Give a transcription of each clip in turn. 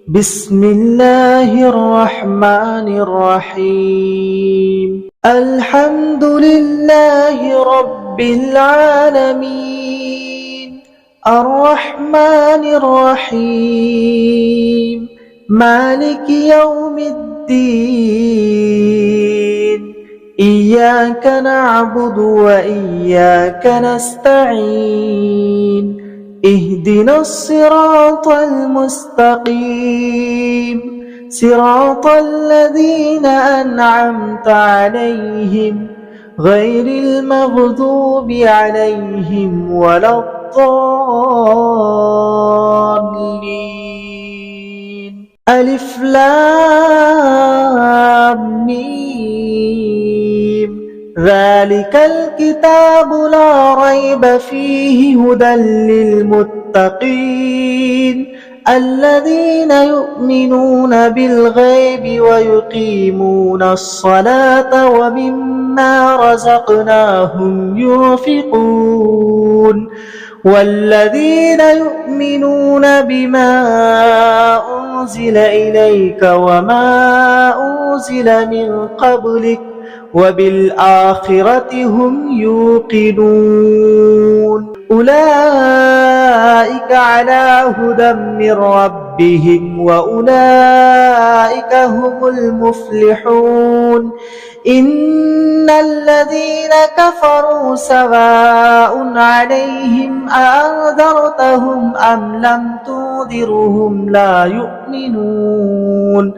بسم الله الرحمن الرحيم. الحمد لله رب العالمين، الرحمن الرحيم، مالك يوم الدين. إياك نعبد وإياك نستعين. اهدنا الصراط المستقيم، صراط الذين أنعمت عليهم غير المغضوب عليهم ولا الضالين. ألف لام ميم. ذلك الكتاب لا ريب فيه هدى للمتقين الذين يؤمنون بالغيب ويقيمون الصلاة ومما رزقناهم ينفقون والذين يؤمنون بما أنزل إليك وما أنزل من قبلك وبالآخرة هم يوقنون. أولئك على هدى من ربهم وأولئك هم المفلحون. إن الذين كفروا سواء عليهم أأنذرتهم أم لم تنذرهم لا يؤمنون.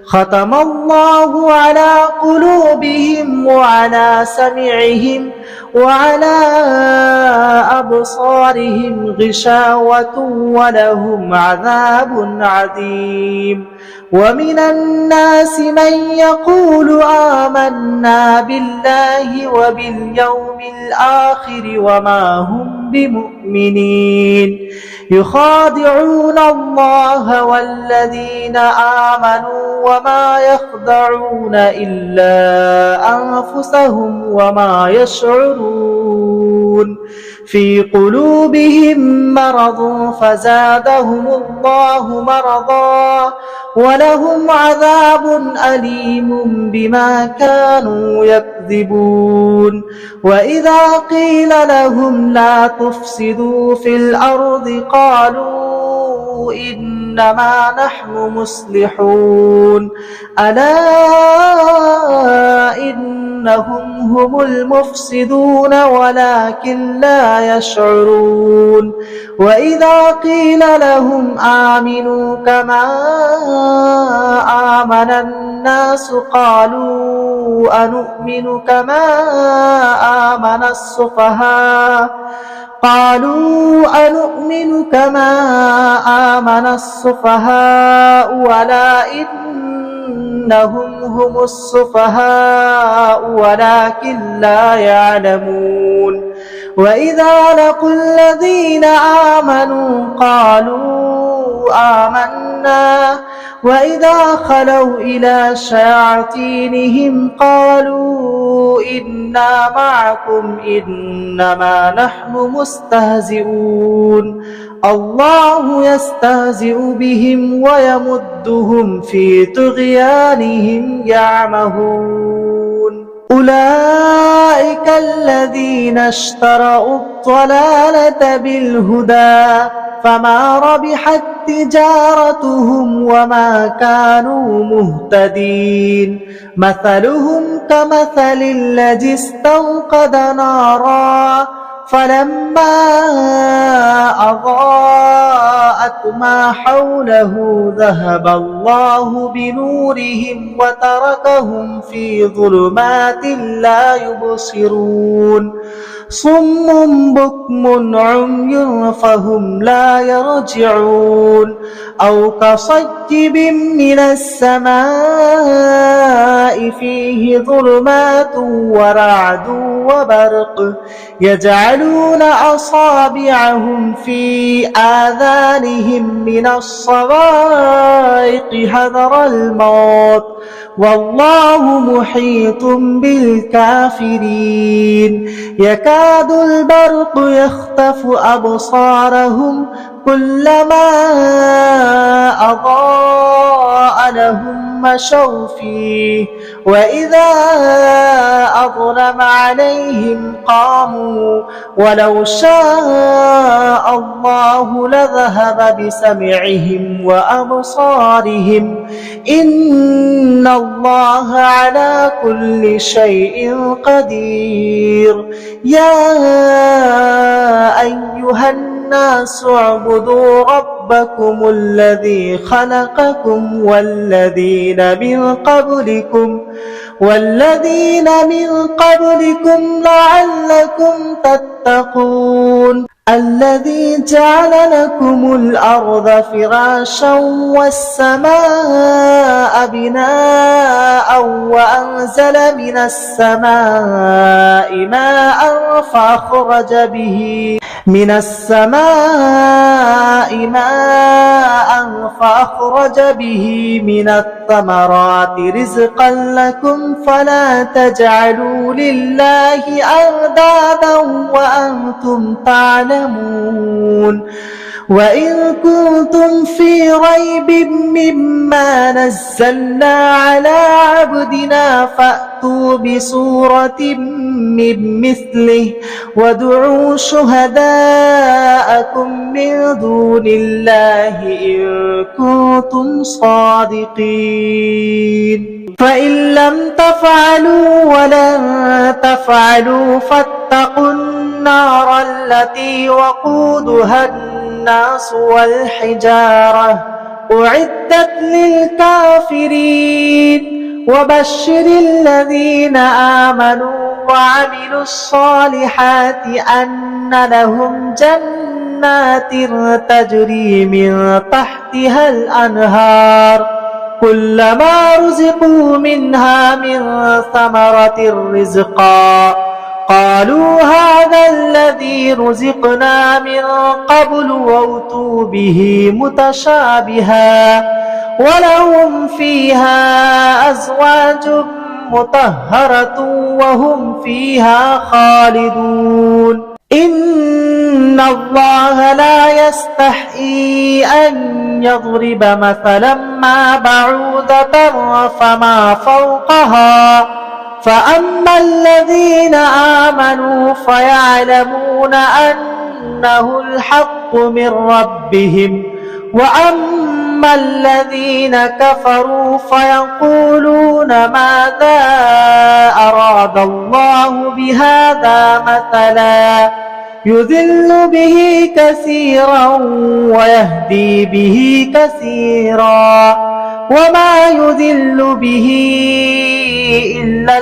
ختم الله على قلوبهم وعلى سمعهم وعلى أبصارهم غشاوة ولهم عذاب عظيم. ومن الناس من يقول آمنا بالله وباليوم الآخر وما هم بمؤمنين يخادعون الله والذين آمنوا وما يخدعون إلا أنفسهم وما يشعرون. في قلوبهم مرض فزادهم الله مرضا ولهم عذاب أليم بما كانوا يكذبون. وإذا قيل لهم لا تفسدوا في الأرض قالوا إنما نحن مصلحون ألا إنهم هم المفسدون ولكن لا يشعرون. وإذا قيل لهم آمنوا كما آمن الناس قالوا أنؤمن كما آمن السفهاء ولا إنهم هم السفهاء ولكن لا يعلمون. وإذا لقوا الذين آمنوا قالوا آمنا وإذا خلوا إلى شياطينهم قالوا إنا معكم إنما نحن مستهزئون. الله يستهزئ بهم ويمدهم في طغيانهم يعمهون. أولئك الذين اشتروا الضلالة بالهدى فما ربحت تجارتهم وما كانوا مهتدين. مثلهم كمثل الذي استوقد نارا فلما أضاءت ما حوله ذهب الله بنورهم وتركهم في ظلمات لا يبصرون. صم بكم عمي فهم لا يرجعون. أو كصيب من السماء فيه ظلمات ورعد وبرق يجعلون أصابعهم في آذانهم من الصواعق حذر الموت والله محيط بالكافرين. يكاد البرق يخطف أبصارهم كلما أضاء لهم مشوا فيه وإذا أظلم عليهم قاموا ولو شاء الله لذهب بسمعهم وأبصارهم إن الله على كل شيء قدير يا أيها الناس اعبدوا ربكم الذي خلقكم والذين من قبلكم لعلكم تتقون الذي جعل لكم الأرض فراشا والسماء بناء وأنزل من السماء ماء فأخرج به من الثمرات رزقا لكم فلا تجعلوا لله أندادا وأنتم تعلمون وإن كنتم في ريب مما نزلنا على عبدنا فأتوا بسورة من مثله وادعوا شهداءكم من دون الله إن كنتم صادقين فإن لم تفعلوا ولن تفعلوا فاتقوا النار التي وقودها الناس والحجارة أعدت للكافرين وبشر الذين آمنوا وعملوا الصالحات أن لهم جنات تجري من تحتها الأنهار كلما رزقوا منها من ثمرة رزقا قالوا هذا الذي رزقنا من قبل وأتوا به متشابها ولهم فيها أزواج مطهرة وهم فيها خالدون إن الله لا يستحيي أن يضرب مثلا ما بعوضة فما فوقها فأما الذين آمنوا فيعلمون أنه الحق من ربهم وأما الذين كفروا فيقولون ماذا أراد الله بهذا مثلا يذل به كثيرا ويهدي به كثيرا وما يذل به إلا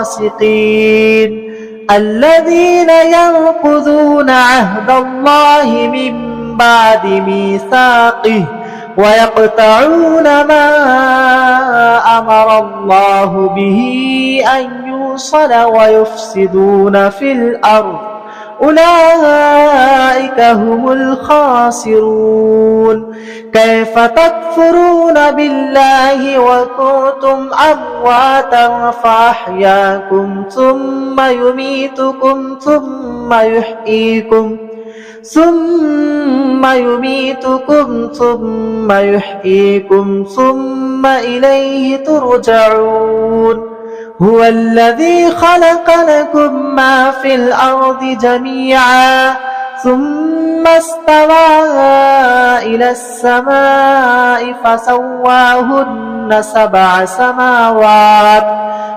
الفاسقين الذين ينقضون عهد الله من بعد ميثاقه ويقطعون ما أمر الله به أن يوصل ويفسدون في الأرض أولئك هم الخاسرون كيف تكفرون بالله وكنتم أمواتا فأحياكم ثم يميتكم ثم يحييكم ثم إليه ترجعون هو الذي خلق لكم ما في الأرض جميعا ثم استوى إلى السماء فسواهن 7 سماوات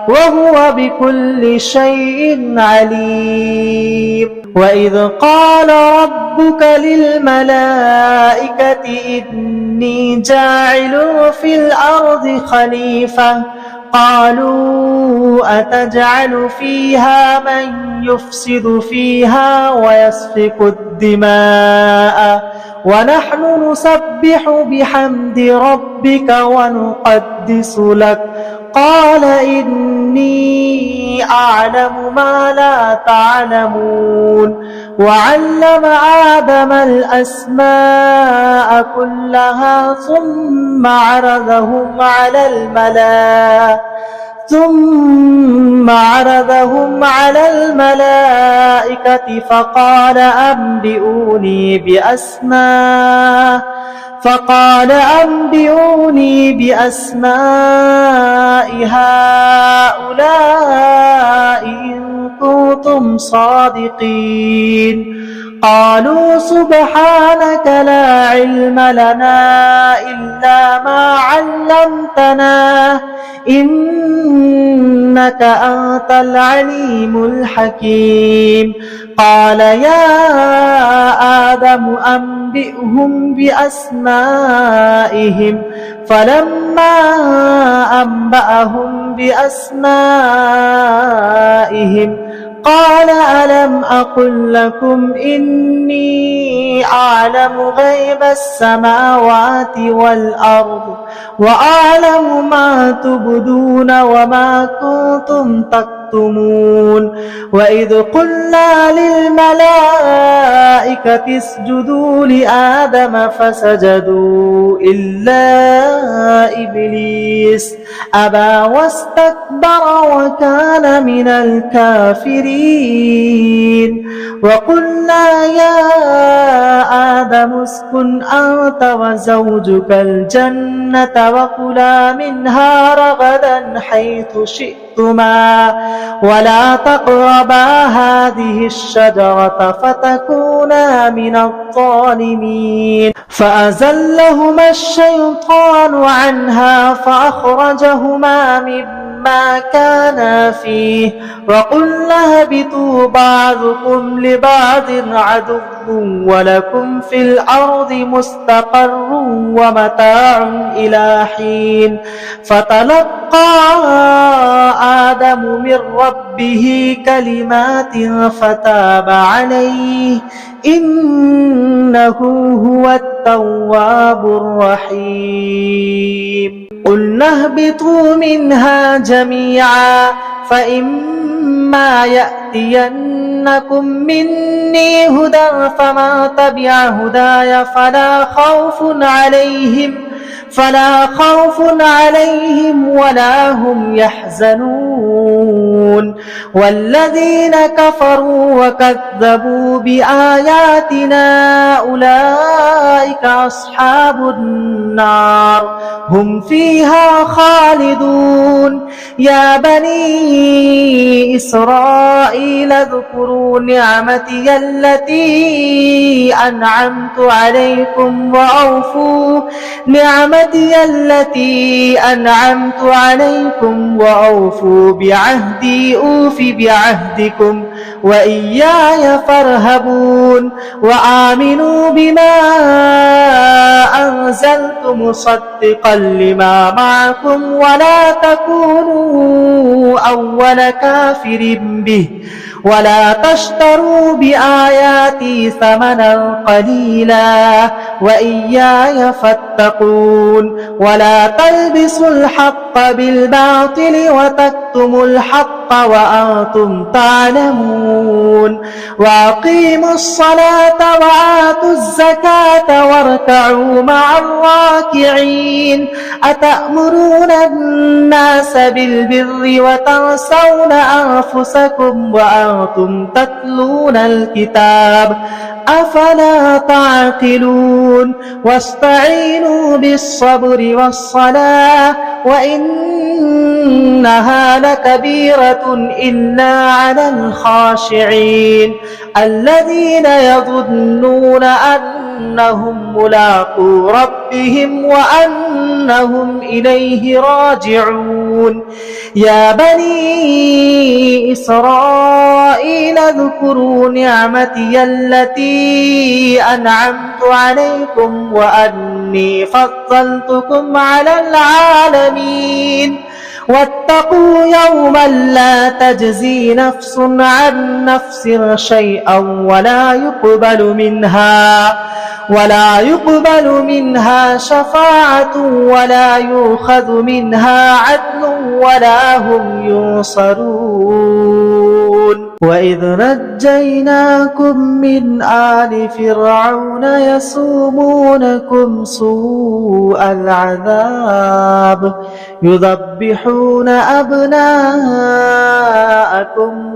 وهو بكل شيء عليم وإذ قال ربك للملائكة إني جاعل في الأرض خليفة قالوا أتجعل فيها من يفسد فيها ويسفك الدماء ونحن نسبح بحمد ربك ونقدس لك قال إني أعلم ما لا تعلمون وعلم آدم الأسماء كلها ثم ثم عرضهم على الملائكة فقال أنبئوني بأسماء هؤلاء إن كنتم صادقين. قالوا سبحانك لا علم لنا إلا ما علمتنا إنك أنت العليم الحكيم. قال يا آدم أنبئهم بأسمائهم. فلما أنبأهم بأسمائهم قال ألم أقل لكم إني أعلم غيب السماوات والأرض وأعلم ما تبدون وما كنتم تكتمون. وإذ قلنا للملائكة اسجدوا لآدم فسجدوا إلا إبليس أبى واستكبر وكان من الكافرين. وقلنا يا آدم اسكن أنت وزوجك الجنة وكلا منها رغدا حيث شئتما ولا تقربا هذه الشجرة فتكونا من الظالمين. فأزلهما الشيطان عنها فأخرجهما مما كانا فيه وقلنا اهبطوا بعضكم لبعض عدو ولكم في الأرض مستقر ومتاع إلى حين. فتلقى آدم من ربه كلمات فتاب عليه إنه هو التواب الرحيم. قلنا اهبطوا منها جميعا فإما يأتينكم مني هدى فمن تبع هداي فلا خوف عليهم ولا هم يحزنون. والذين كفروا وكذبوا بآياتنا أولئك أصحاب النار هم فيها خالدون. يا بني إسرائيل اذكروا نعمتي التي أنعمت عليكم وأوفوا بعهدي أوف بعهدكم وإياي فارهبون. وآمنوا بما أنزلت مصدقا لما معكم ولا تكونوا أول كافر به ولا تشتروا بآياتي ثمنا قليلا وإياي فاتقون. ولا تلبسوا الحق بالباطل وتكتموا الحق وأنتم تعلمون. وأقيموا الصلاة وآتوا الزكاة واركعوا مع الراكعين. أتأمرون الناس بالبر وتنسون أنفسكم وأنتم تتلون الكتاب أفلا تعقلون. واستعينوا بالصبر والصلاة وإنها لكبيرة إلا على الخاشعين الذين يظنون أنهم ملاقو ربهم وأنهم إليه راجعون. يا بني إسرائيل اذكروا نعمتي التي أنعمت عليكم وأني فضلتكم على العالمين. واتقوا يوما لا تجزي نفس عن نفس شيئا ولا يقبل منها شفاعة ولا يؤخذ منها عدل ولا هم ينصرون. وإذ نجيناكم من آل فرعون يسومونكم سوء العذاب يذبحون أبناءكم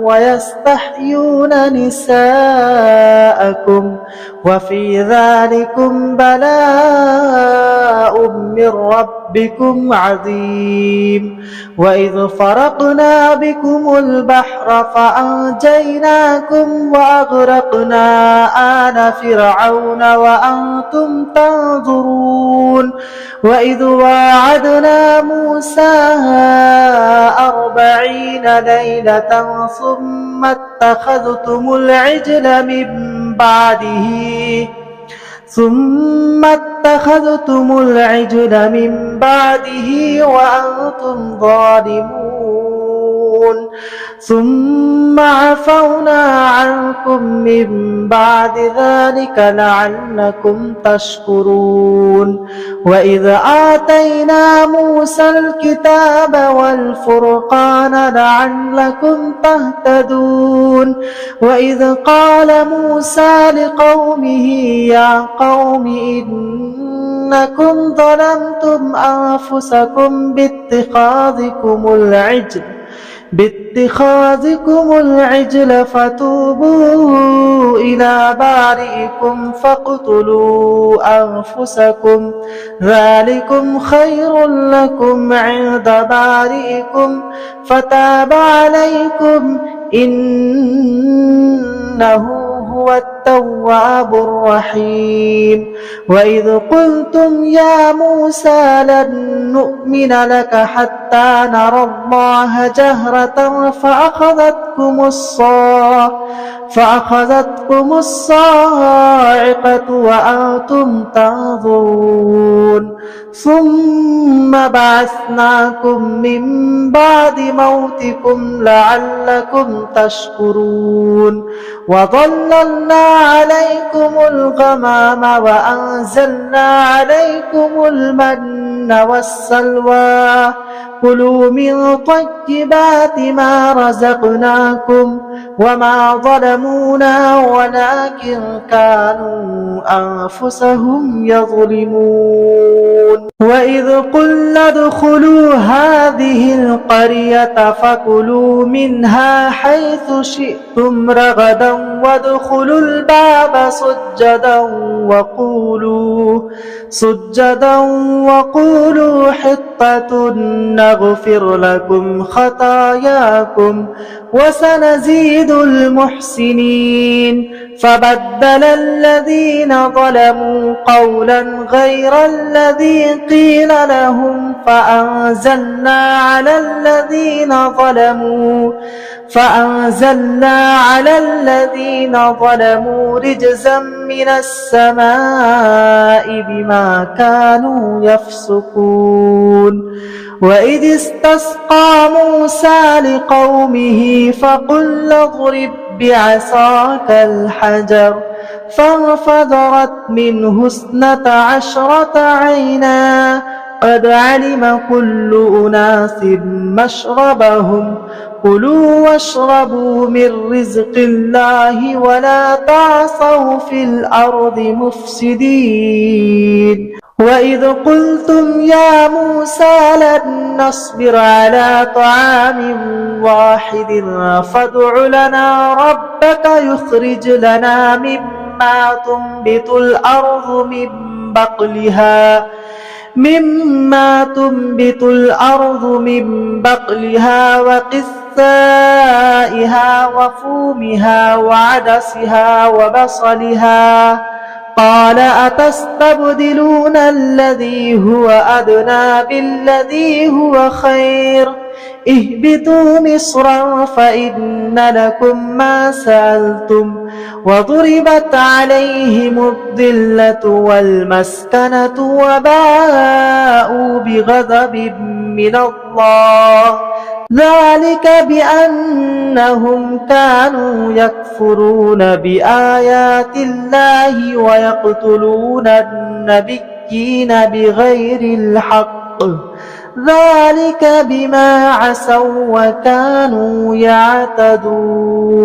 ويستحيون نساءكم وفي ذلكم بلاء من ربكم عظيم. وإذ فرقنا بكم البحر فأنجيناكم وأغرقنا آل فرعون وأنتم تنظرون. وإذ واعدنا موسى 40 ليلة ثم اتخذتم العجل من بعده وأنتم ظالمون ثم عفونا عنكم من بعد ذلك لعلكم تشكرون. وإذ آتينا موسى الكتاب والفرقان لعلكم تهتدون. وإذ قال موسى لقومه يا قوم إنكم ظلمتم أنفسكم باتخاذكم العجل فتوبوا إلى بارئكم فاقتلوا أنفسكم ذلكم خير لكم عند بارئكم فتاب عليكم إنه هو التواب الرحيم. وإذ قلتم يا موسى لن نؤمن لك حتى نرى الله جهرة فأخذتكم الصاعقة وأنتم تنظرون. ثم بعثناكم من بعد موتكم لعلكم تشكرون. وظللنا عليكم الغمام وأنزلنا عليكم المن والسلوى كلوا من طيبات ما رزقناكم وما ظلمونا ولكن كانوا أنفسهم يظلمون. وإذ قلنا ادخلوا هذه القرية فكلوا منها حيث شئتم رغدا وادخلوا الباب سجدا وقولوا حطة نغفر لكم خطاياكم وسنزيد المحسنين. فبدل الذين ظلموا قولا غير الذي قيل لهم فأنزلنا على الذين ظلموا رجزا من السماء بما كانوا يفسقون. وإذ استسقى موسى لقومه فقل اضرب بعصاك الحجر فانفجرت منه 12 عينا قد علم كل أناس مشربهم كلوا واشربوا من رزق الله ولا تعصوا في الأرض مفسدين. وإذ قلتم يا موسى لن نصبر على طعام واحد فادع لنا ربك يخرج لنا مما تنبت الأرض من بقلها وقثائها وفومها وعدسها وبصلها قال أتستبدلون الذي هو أدنى بالذي هو خير اهبطوا مصرا فإن لكم ما سألتم وضربت عليهم الذلة والمسكنة وباءوا بغضب من الله ذلك بأنهم كانوا يكفرون بآيات الله ويقتلون النبيين بغير الحق ذلك بما عصوا وكانوا يعتدون